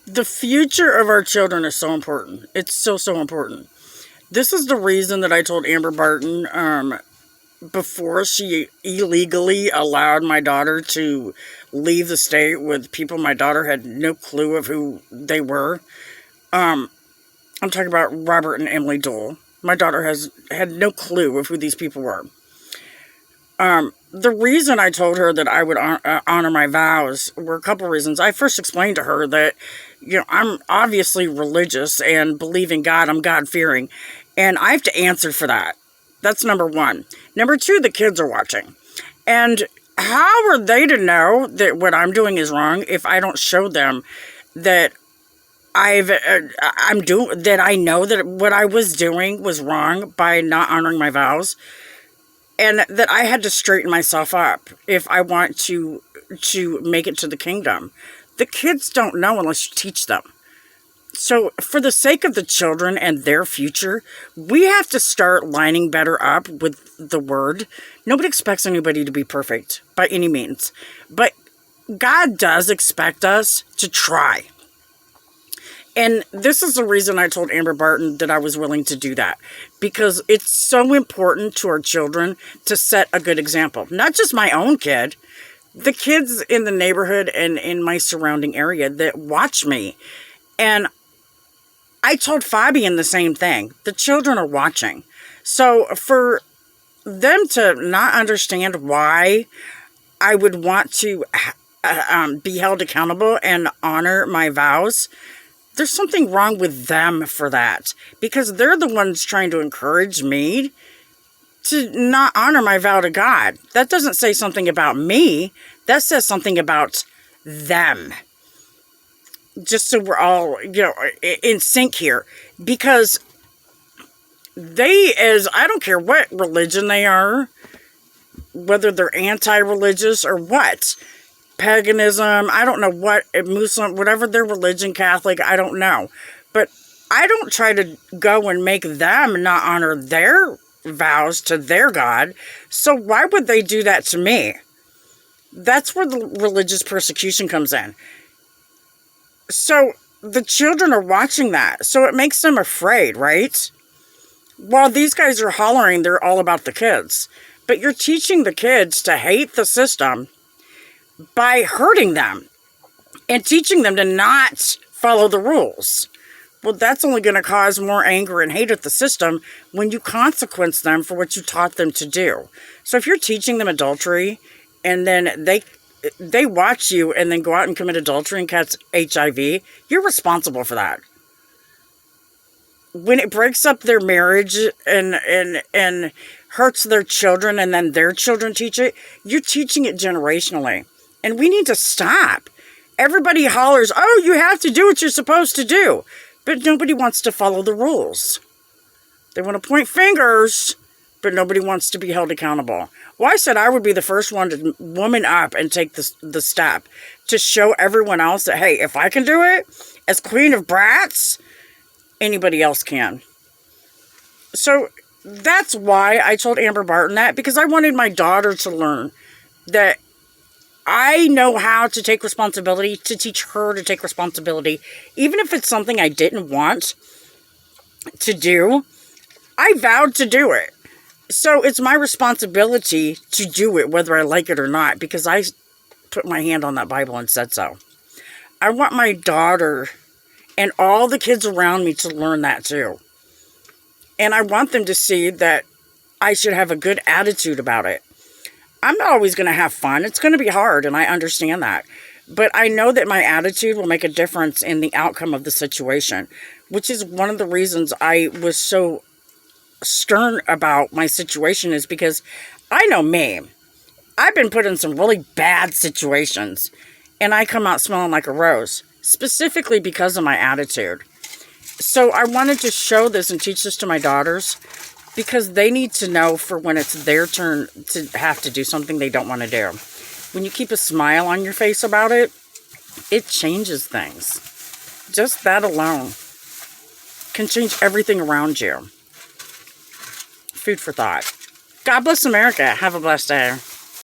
The future of our children is so important. It's so, so important. This is the reason that I told Amber Barton, before she illegally allowed my daughter to leave the state with people my daughter had no clue of who they were. I'm talking about Robert and Emily Dole. My daughter had no clue of who these people were. The reason I told her that I would honor my vows were a couple reasons. I first explained to her that, I'm obviously religious and believe in God. I'm God-fearing. And I have to answer for that. That's number one. Number two, the kids are watching. And how are they to know that what I'm doing is wrong if I don't show them that I know that what I was doing was wrong by not honoring my vows, and that I had to straighten myself up if I want to make it to the kingdom. The kids don't know unless you teach them. So for the sake of the children and their future, we have to start lining better up with the word. Nobody expects anybody to be perfect by any means, but God does expect us to try. And this is the reason I told Amber Barton that I was willing to do that. Because it's so important to our children to set a good example. Not just my own kid. The kids in the neighborhood and in my surrounding area that watch me. And I told Fabian the same thing. The children are watching. So for them to not understand why I would want to be held accountable and honor my vows, there's something wrong with them for that, because they're the ones trying to encourage me to not honor my vow to God. That doesn't say something about me. That says something about them. Just so we're all, in sync here. Because I don't care what religion they are, whether they're anti-religious or what, paganism, I don't know what, Muslim, whatever their religion, Catholic, I don't know. But I don't try to go and make them not honor their vows to their God. So why would they do that to me? That's where the religious persecution comes in. So the children are watching that. So it makes them afraid, right? While these guys are hollering, they're all about the kids. But you're teaching the kids to hate the system by hurting them and teaching them to not follow the rules. Well, that's only going to cause more anger and hate at the system when you consequence them for what you taught them to do. So if you're teaching them adultery and then they watch you and then go out and commit adultery and catch HIV, you're responsible for that. When it breaks up their marriage and hurts their children and then their children teach it, you're teaching it generationally. And we need to stop. Everybody hollers, oh, you have to do what you're supposed to do. But nobody wants to follow the rules. They want to point fingers, but nobody wants to be held accountable. Well, I said I would be the first one to woman up and take the step to show everyone else that, hey, if I can do it as Queen of Brats, anybody else can. So that's why I told Amber Barton that, because I wanted my daughter to learn that I know how to take responsibility, to teach her to take responsibility. Even if it's something I didn't want to do, I vowed to do it. So it's my responsibility to do it, whether I like it or not, because I put my hand on that Bible and said so. I want my daughter and all the kids around me to learn that too. And I want them to see that I should have a good attitude about it. I'm not always going to have fun. It's going to be hard, and I understand that. But I know that my attitude will make a difference in the outcome of the situation, which is one of the reasons I was so stern about my situation, is because I know me. I've been put in some really bad situations, and I come out smelling like a rose, specifically because of my attitude. So I wanted to show this and teach this to my daughters, because they need to know for when it's their turn to have to do something they don't want to do. When you keep a smile on your face about it, it changes things. Just that alone can change everything around you. Food for thought. God bless America. Have a blessed day.